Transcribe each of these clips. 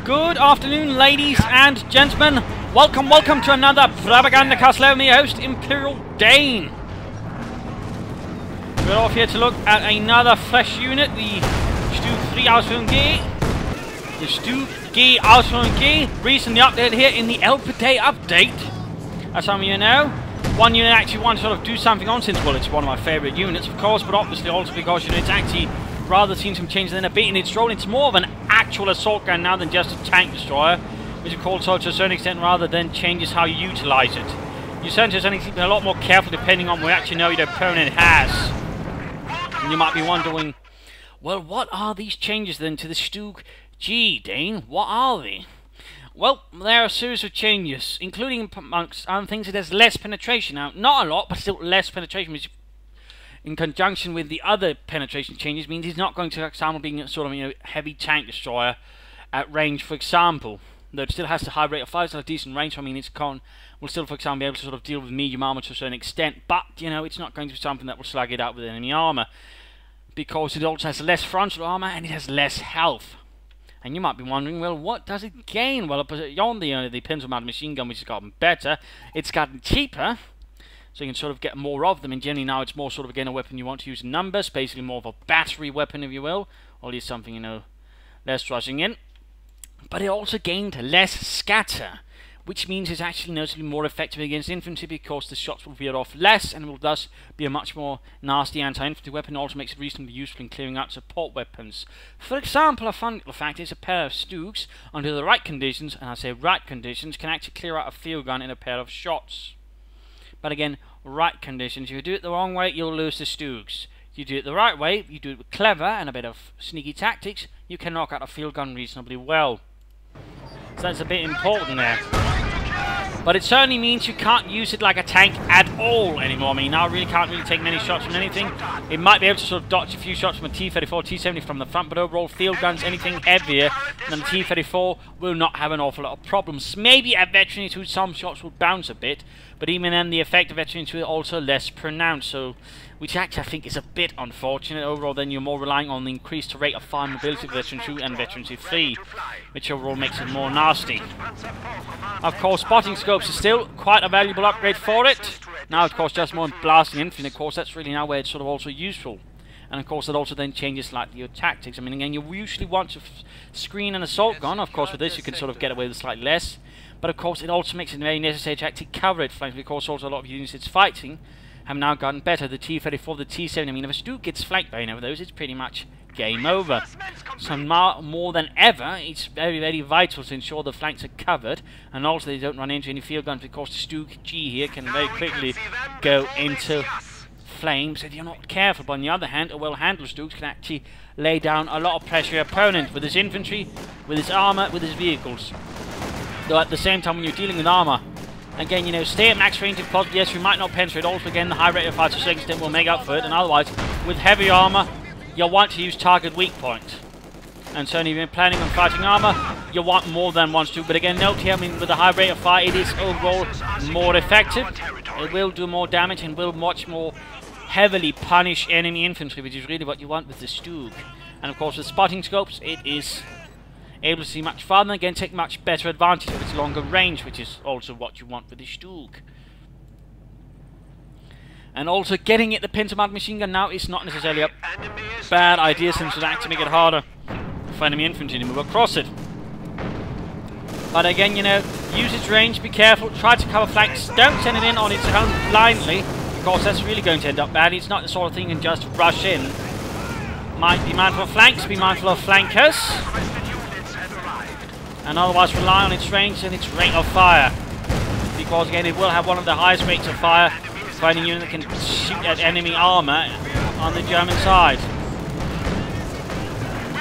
Good afternoon, ladies and gentlemen. Welcome to another Propagandacast. I'm your host, Imperial Dane. We're off here to look at another fresh unit, the StuG StuG recently updated here in the El Day update. As some of you know, one unit actually wanted to sort of do something on since, well, it's one of my favourite units, of course, but obviously also because, you know, it's actually rather seen some changes than a bit in its role. It's more of an actual assault gun now than just a tank destroyer, which of course, so to a certain extent, rather than changes how you utilise it. You certainly need to be a lot more careful depending on what you actually know your opponent has. And you might be wondering, well, what are these changes then to the StuG, Dane? What are they? Well, there are a series of changes, including, amongst other things, it has less penetration. Now, not a lot, but still less penetration, which in conjunction with the other penetration changes means he's not going to, for example, being sort of, you know, heavy tank destroyer at range, for example. Though it still has a high rate of fire, still a decent range, so I mean its con will still, for example, be able to sort of deal with medium armor to a certain extent, but, you know, it's not going to be something that will slug it out with enemy armor, because it also has less frontal armor and it has less health. And you might be wondering, well, what does it gain? Well, beyond the pencil-mounted machine gun, which has gotten better, it's gotten cheaper, so you can sort of get more of them, and generally now it's more sort of, again, a weapon you want to use in numbers, basically more of a battery weapon, if you will, or at least something, you know, less rushing in. But it also gained less scatter, which means it's actually noticeably more effective against infantry because the shots will veer off less and will thus be a much more nasty anti-infantry weapon. It also makes it reasonably useful in clearing out support weapons. For example, a fun little fact is a pair of StuGs, under the right conditions, and I say right conditions, can actually clear out a field gun in a pair of shots. But again, right conditions. If you do it the wrong way, you'll lose the StuGs. If you do it the right way, you do it with clever and a bit of sneaky tactics, you can knock out a field gun reasonably well. So that's a bit important there. But it certainly means you can't use it like a tank at all anymore. I mean, now really can't really take many shots from anything. It might be able to sort of dodge a few shots from a T-34, T-70 from the front, but overall field guns, anything heavier than the T-34 will not have an awful lot of problems. Maybe at Veteran 2 some shots will bounce a bit, but even then the effect of Veteran 2 is also less pronounced, so which actually I think is a bit unfortunate. Overall then you're more relying on the increased rate of fire mobility of Veteran 2 and Veteran 3, which overall makes it more nasty. Of course, spotting scopes are still quite a valuable upgrade for it. Now of course just more blasting infantry, of course that's really now where it's sort of also useful. And of course that also then changes slightly your tactics. I mean, again, you usually want to screen an assault gun. Of course with this you can sort of get away with slightly less. But of course it also makes it very necessary to actually cover it flanks, because also a lot of units it's fighting have now gotten better. The T-34, the T-70, I mean, if a StuG gets flanked by any of those, it's pretty much game over. So more than ever, it's very, very vital to ensure the flanks are covered, and also they don't run into any field guns, because the StuG here can very quickly go into flames if you're not careful. But on the other hand, a well-handled StuG can actually lay down a lot of pressure on your opponent with his infantry, with his armor, with his vehicles. Though at the same time, when you're dealing with armor, again, you know, stay at max range if possible. Yes, we might not penetrate. Also, again, the high rate of fire to a certain extent will make up for it. And otherwise, with heavy armor, you'll want to use target weak point. And certainly, if you're planning on fighting armor, you want more than one StuG. But again, note here, I mean, with the high rate of fire, it is overall more effective. It will do more damage and will much more heavily punish enemy infantry, which is really what you want with the StuG. And of course, with spotting scopes, it is able to see much farther, and again take much better advantage of its longer range, which is also what you want with the StuG. And also getting it the pencil-mounted machine gun now is not necessarily a bad idea, since it will actually make it harder for enemy infantry to move across it. But again, you know, use its range, be careful, try to cover flanks, don't send it in on its own blindly, because that's really going to end up bad. It's not the sort of thing you can just rush in. Might be mindful of flanks, be mindful of flankers, and otherwise rely on its range and its rate of fire, because again it will have one of the highest rates of fire for any unit that can shoot at enemy armor on the German side.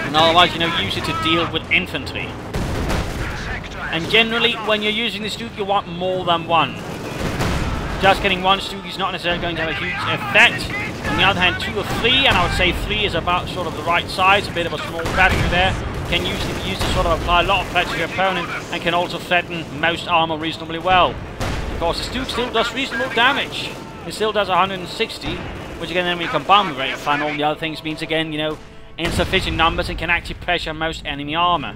And otherwise, you know, use it to deal with infantry. And generally when you're using the StuG you want more than one. Just getting one StuG is not necessarily going to have a huge effect. On the other hand, 2 or 3, and I would say 3 is about sort of the right size, a bit of a small battery there, can usually be used to sort of apply a lot of pressure to your opponent, and can also threaten most armor reasonably well. Of course, the StuG still does reasonable damage. It still does 160, which again, then we combine with rate of fire and all the other things, means again, you know, insufficient numbers and can actually pressure most enemy armor.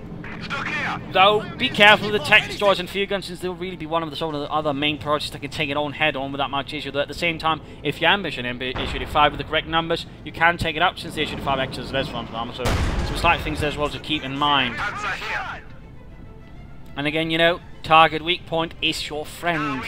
Though, be careful with the tech destroyers and field guns, since they'll really be one of the sort of the other main priorities that can take it on head on without much issue. Though at the same time, if you ambush an StuG with the correct numbers, you can take it up, since the StuG actually has less frontal armor. So some slight things there as well to keep in mind. And again, you know, target weak point is your friend.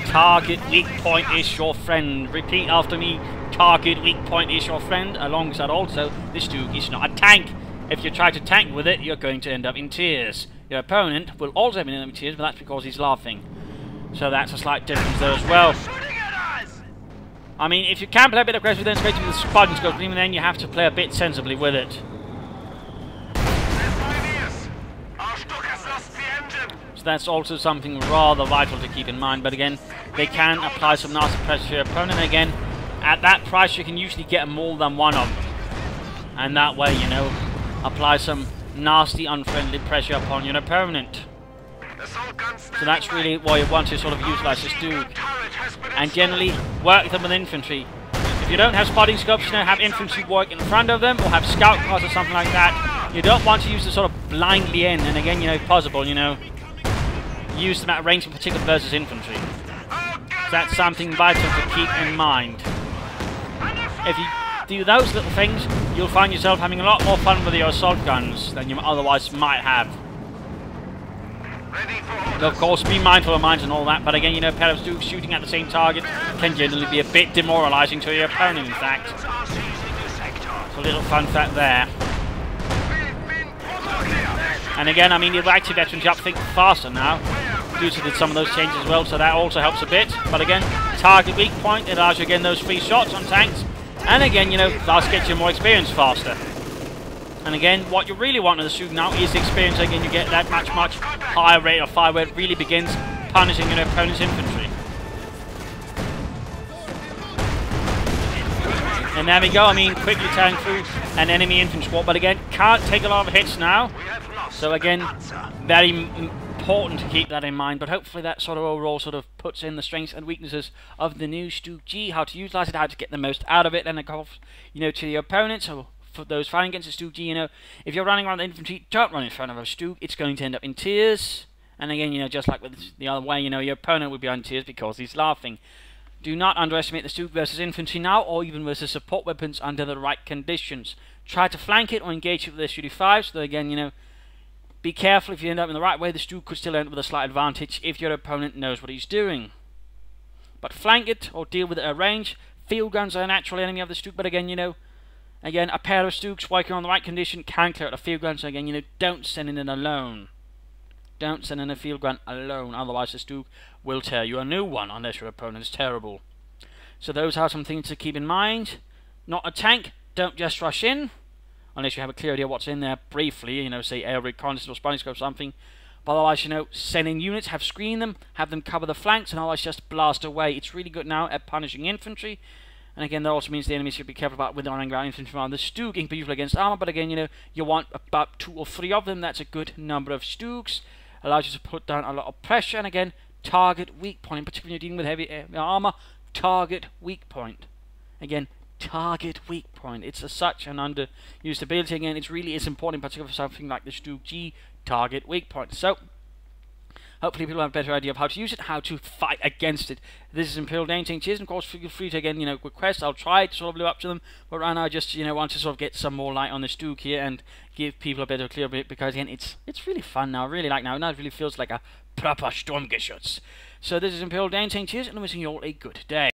Target weak point is your friend. Repeat after me. Target weak point is your friend. Alongside also, this StuG is not a tank. If you try to tank with it, you're going to end up in tears. Your opponent will also end up in tears, but that's because he's laughing. So that's a slight difference there as well. I mean, if you can play a bit aggressive, then it's great with the spotting scope, but even then you have to play a bit sensibly with it. So that's also something rather vital to keep in mind. But again, they can apply some nasty pressure to your opponent. Again, at that price, you can usually get more than one of them. And that way, you know, apply some nasty, unfriendly pressure upon your opponent. So that's really why you want to sort of utilize this StuG. And generally, work them with infantry. If you don't have spotting scopes, you know, have infantry work in front of them, or have scout cars or something like that. You don't want to use the sort of blindly in, and again, you know, if possible, you know, use them at range in particular versus infantry. That's something vital to keep in mind. If you do those little things, you'll find yourself having a lot more fun with your assault guns than you otherwise might have. Of course, be mindful of mines and all that, but again, you know, pair of StuGs shooting at the same target can generally be a bit demoralizing to your opponent, in fact. So a little fun fact there. And again, I mean, the active veterans up think faster now, due to some of those changes as well, so that also helps a bit. But again, target weak point, it allows you again those free shots on tanks. And again, you know, that gets you more experience faster. And again, what you really want in the StuG now is experience. Again, you get that much higher rate of fire where it really begins punishing your opponent's infantry. And there we go, I mean, quickly tearing through an enemy infantry squad, but again, can't take a lot of hits now. So again, very important to keep that in mind, but hopefully that sort of overall sort of puts in the strengths and weaknesses of the new StuG, how to utilize it, how to get the most out of it, and of course, you know, to the opponent. So for those fighting against the StuG, you know, if you're running around the infantry, don't run in front of a StuG, it's going to end up in tears. And again, you know, just like with the other way, you know, your opponent will be in tears because he's laughing. Do not underestimate the StuG versus infantry now, or even versus support weapons under the right conditions. Try to flank it or engage it with the StuG-5, so again, you know, be careful. If you end up in the right way, the StuG could still end up with a slight advantage if your opponent knows what he's doing. But flank it or deal with it at range. Field guns are a natural enemy of the StuG, but again, you know, again, a pair of StuGs working on the right condition can clear out a field gun, so again, you know, don't send it in alone. Don't send in a field gun alone, otherwise the StuG will tear you a new one unless your opponent is terrible. So those are some things to keep in mind. Not a tank, don't just rush in, unless you have a clear idea what's in there briefly, you know, say air reconnaissance or spotting scope or something. But otherwise, you know, send in units, have screen them, have them cover the flanks, and otherwise just blast away. It's really good now at punishing infantry. And again, that also means the enemy should be careful about with the on-ground infantry on the StuG, in particular against armor. But again, you know, you want about 2 or 3 of them. That's a good number of StuGs. Allows you to put down a lot of pressure. And again, target weak point, particularly when you're dealing with heavy armor. Target weak point. Again, target weak point. It's such an underused ability. Again, it really is important, in particular for something like the StuG, target weak point. So, hopefully people have a better idea of how to use it, how to fight against it. This is Imperial Dating. Cheers, and of course, feel free to, again, you know, request. I'll try to sort of live up to them, but right now I just, you know, want to sort of get some more light on the StuG here and give people a better clear bit, because again, it's really fun now. I really like now. Now it really feels like a proper Sturmgeschütz. So this is Imperial Dating. Cheers, and I'm wishing you all a good day.